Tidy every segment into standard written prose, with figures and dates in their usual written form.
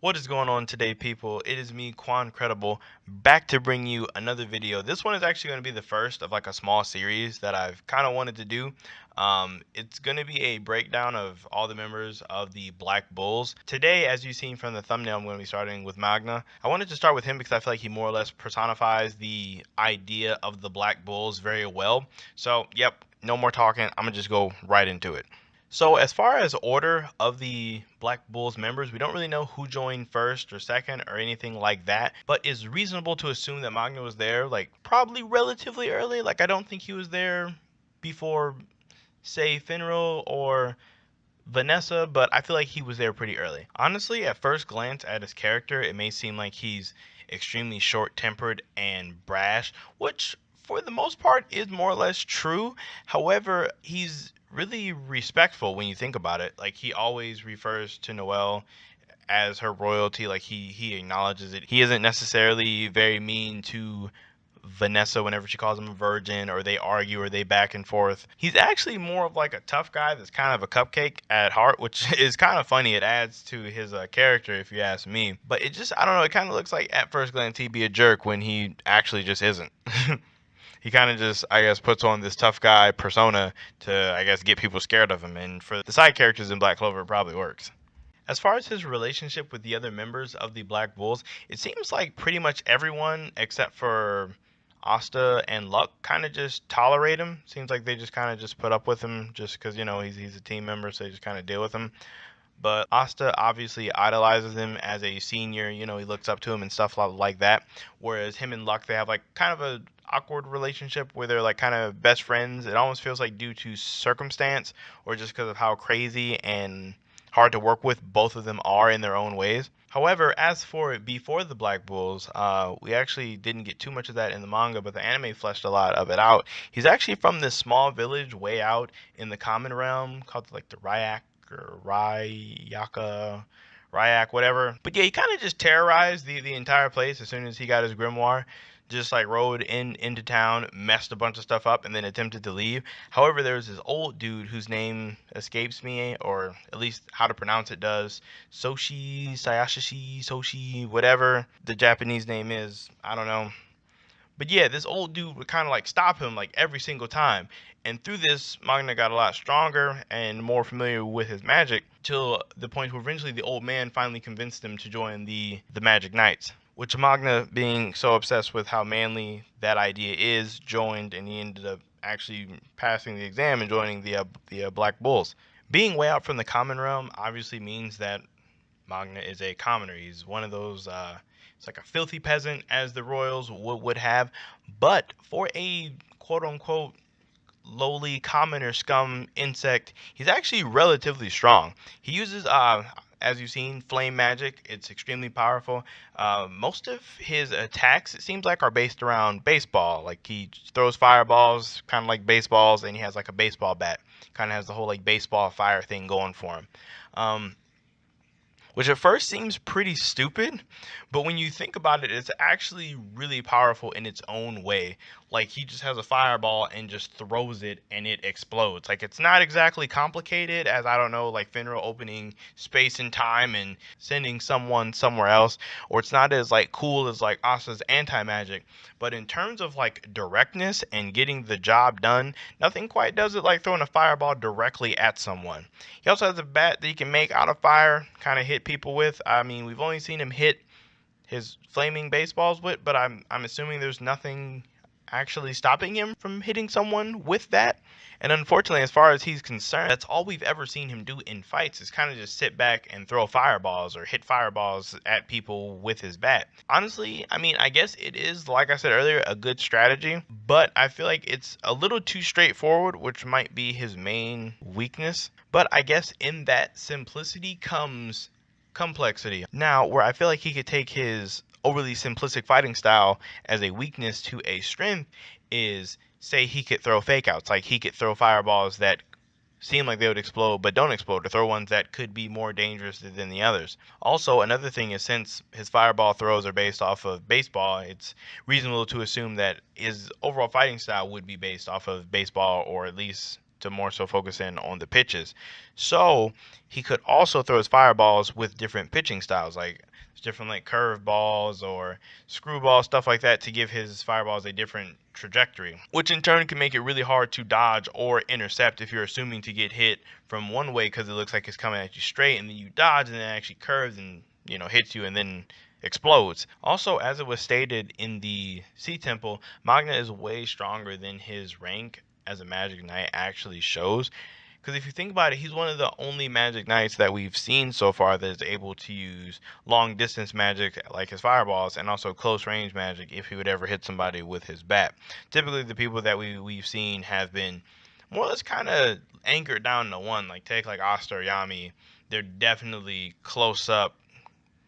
What is going on today, people? It is me, Quancredible, back to bring you another video. This one is actually going to be the first of like a small series that I've kind of wanted to do. It's going to be a breakdown of all the members of the Black Bulls. Today, as you've seen from the thumbnail, I'm going to be starting with Magna. I wanted to start with him because I feel like he more or less personifies the idea of the Black Bulls very well. So, yep, no more talking. I'm going to just go right into it. So as far as order of the Black Bulls members, we don't really know who joined first or second or anything like that, but it's reasonable to assume that Magna was there like probably relatively early. Like I don't think he was there before, say, Finral or Vanessa, but I feel like he was there pretty early. Honestly, at first glance at his character, it may seem like he's extremely short-tempered and brash, which for the most part is more or less true. However, he's really respectful when you think about it. Like he always refers to Noelle as her royalty, like he acknowledges it. He isn't necessarily very mean to Vanessa whenever she calls him a virgin, or they argue, or they back and forth. He's actually more of like a tough guy that's kind of a cupcake at heart, which is kind of funny. It adds to his character, if you ask me. But it just, I don't know, it kind of looks like at first glance he'd be a jerk when he actually just isn't. He kind of just, I guess, puts on this tough guy persona to, I guess, get people scared of him. And for the side characters in Black Clover, it probably works. As far as his relationship with the other members of the Black Bulls, it seems like pretty much everyone except for Asta and Luck kind of just tolerate him. Seems like they just kind of just put up with him just because, you know, he's a team member, so they just kind of deal with him. But Asta obviously idolizes him as a senior. You know, he looks up to him and stuff like that. Whereas him and Luck, they have like kind of a awkward relationship where they're like kind of best friends. It almost feels like due to circumstance or just because of how crazy and hard to work with both of them are in their own ways. However, as for before the Black Bulls, we actually didn't get too much of that in the manga, but the anime fleshed a lot of it out. He's actually from this small village way out in the common realm called like the Ryak or Ryak, whatever. But yeah, he kind of just terrorized the entire place as soon as he got his grimoire. Just like rode into town, messed a bunch of stuff up, and then attempted to leave. However, there was this old dude whose name escapes me, or at least how to pronounce it does. Soshi, whatever the Japanese name is. I don't know. But yeah, this old dude would kind of like stop him like every single time. And through this, Magna got a lot stronger and more familiar with his magic till the point where eventually the old man finally convinced him to join the Magic Knights. Which Magna, being so obsessed with how manly that idea is, joined, and he ended up actually passing the exam and joining the Black Bulls. Being way out from the common realm obviously means that Magna is a commoner. He's one of those, it's like a filthy peasant, as the royals would have. But for a quote unquote lowly commoner scum insect, he's actually relatively strong. He uses, as you've seen, flame magic. It's extremely powerful. Most of his attacks, it seems like, are based around baseball. Like he throws fireballs, kind of like baseballs, and he has like a baseball bat. Kind of has the whole like baseball fire thing going for him. Which at first seems pretty stupid, but when you think about it, it's actually really powerful in its own way. Like he just has a fireball and just throws it and it explodes. Like it's not exactly complicated as, I don't know, like Finra opening space and time and sending someone somewhere else, or it's not as like cool as like Asa's anti-magic. But in terms of like directness and getting the job done, nothing quite does it like throwing a fireball directly at someone. He also has a bat that he can make out of fire, kind of hit people with. I mean, we've only seen him hit his flaming baseballs with, but I'm assuming there's nothing actually stopping him from hitting someone with that. And unfortunately, as far as he's concerned, that's all we've ever seen him do in fights, is kind of just sit back and throw fireballs or hit fireballs at people with his bat. Honestly, I mean, I guess it is, like I said earlier, a good strategy, but I feel like it's a little too straightforward, which might be his main weakness. But I guess in that simplicity comes complexity. Now, where I feel like he could take his overly simplistic fighting style as a weakness to a strength is, say, he could throw fake outs. Like he could throw fireballs that seem like they would explode but don't explode, or throw ones that could be more dangerous than the others. Also, another thing is, since his fireball throws are based off of baseball, it's reasonable to assume that his overall fighting style would be based off of baseball, or at least to more so focus in on the pitches. So he could also throw his fireballs with different pitching styles, like different like curve balls or screwball stuff like that, to give his fireballs a different trajectory, which in turn can make it really hard to dodge or intercept if you're assuming to get hit from one way because it looks like it's coming at you straight, and then you dodge and then it actually curves and hits you and then explodes. Also, as it was stated in the Sea Temple, Magna is way stronger than his rank as a Magic Knight actually shows. Because if you think about it, he's one of the only Magic Knights that we've seen so far that is able to use long distance magic like his fireballs, and also close range magic if he would ever hit somebody with his bat. Typically, the people that we've seen have been more or less kind of anchored down to one. Like take like Asta or Yami, they're definitely close up,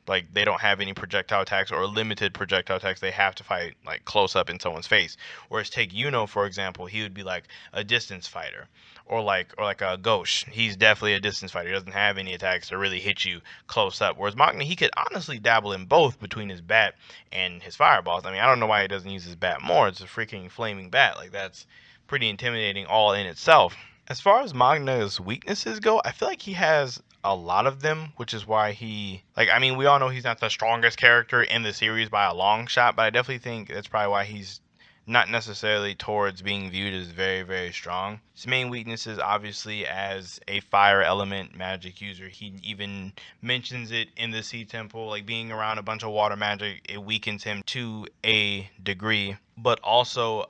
like they don't have any projectile attacks or limited projectile attacks. They have to fight like close up in someone's face. Whereas take Yuno, for example, he would be like a distance fighter, or like a Ghosh. He's definitely a distance fighter. He doesn't have any attacks to really hit you close up. Whereas Magna, he could honestly dabble in both between his bat and his fireballs. I mean, I don't know why he doesn't use his bat more. It's a freaking flaming bat. Like that's pretty intimidating all in itself. As far as Magna's weaknesses go, I feel like he has a lot of them, which is why he, like, I mean, we all know he's not the strongest character in the series by a long shot, but I definitely think that's probably why he's not necessarily towards being viewed as very, very strong. His main weakness is obviously as a fire element magic user. He even mentions it in the Sea Temple, like being around a bunch of water magic, it weakens him to a degree, but also,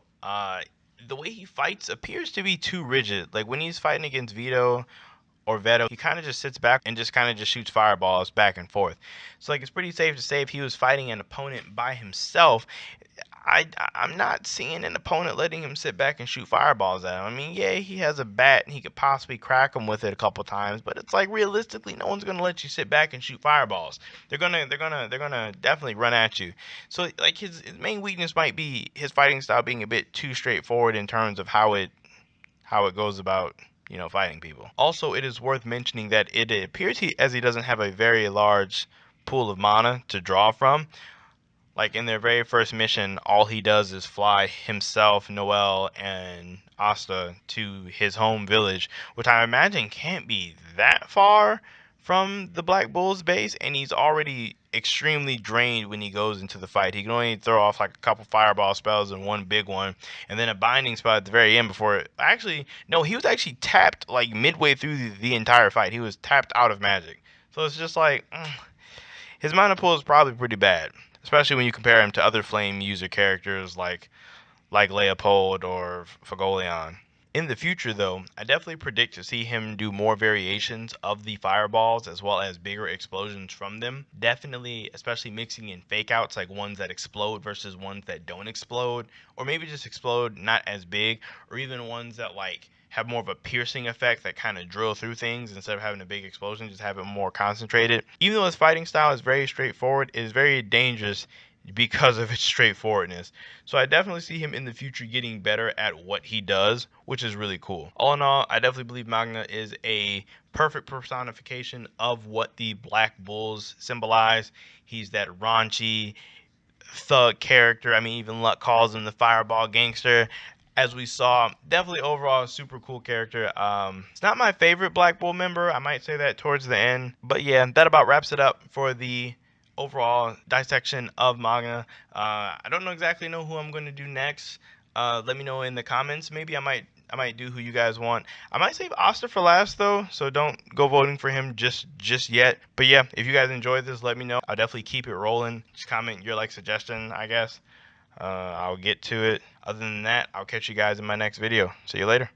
the way he fights appears to be too rigid. Like when he's fighting against Vito or Veto, he kind of just sits back and just kind of just shoots fireballs back and forth. So like it's pretty safe to say if he was fighting an opponent by himself, I'm not seeing an opponent letting him sit back and shoot fireballs at him. I mean, yeah, he has a bat and he could possibly crack him with it a couple times, but it's like realistically, no one's gonna let you sit back and shoot fireballs. They're gonna definitely run at you. So like his main weakness might be his fighting style being a bit too straightforward in terms of how it goes about fighting people. Also, it is worth mentioning that it appears as he doesn't have a very large pool of mana to draw from. Like in their very first mission, all he does is fly himself, Noel, and Asta to his home village, which I imagine can't be that far from the Black Bull's base, and he's already extremely drained when he goes into the fight. He can only throw off like a couple fireball spells and one big one, and then a binding spell at the very end before actually, no, he was actually tapped like midway through the entire fight. He was tapped out of magic. So it's just like, his mana pool is probably pretty bad, especially when you compare him to other flame user characters like Leopold or Fagolion. In the future, though, I definitely predict to see him do more variations of the fireballs as well as bigger explosions from them. Definitely, especially mixing in fake outs, like ones that explode versus ones that don't explode, or maybe just explode not as big, or even ones that like have more of a piercing effect that kind of drill through things instead of having a big explosion, just have it more concentrated. Even though his fighting style is very straightforward, it is very dangerous because of its straightforwardness. So I definitely see him in the future getting better at what he does, which is really cool. All in all, I definitely believe Magna is a perfect personification of what the Black Bulls symbolize. He's that raunchy thug character. I mean, even Luck calls him the fireball gangster. As we saw, definitely overall a super cool character. It's not my favorite Black Bull member. I might say that towards the end. But yeah, that about wraps it up for the overall dissection of Magna. I don't exactly know who I'm going to do next. Let me know in the comments. Maybe I might do who you guys want. I might save Oster for last though, so don't go voting for him just yet. But yeah, if you guys enjoyed this, let me know. I'll definitely keep it rolling. Just comment your like suggestion, I guess. I'll get to it. Other than that, I'll catch you guys in my next video. See you later.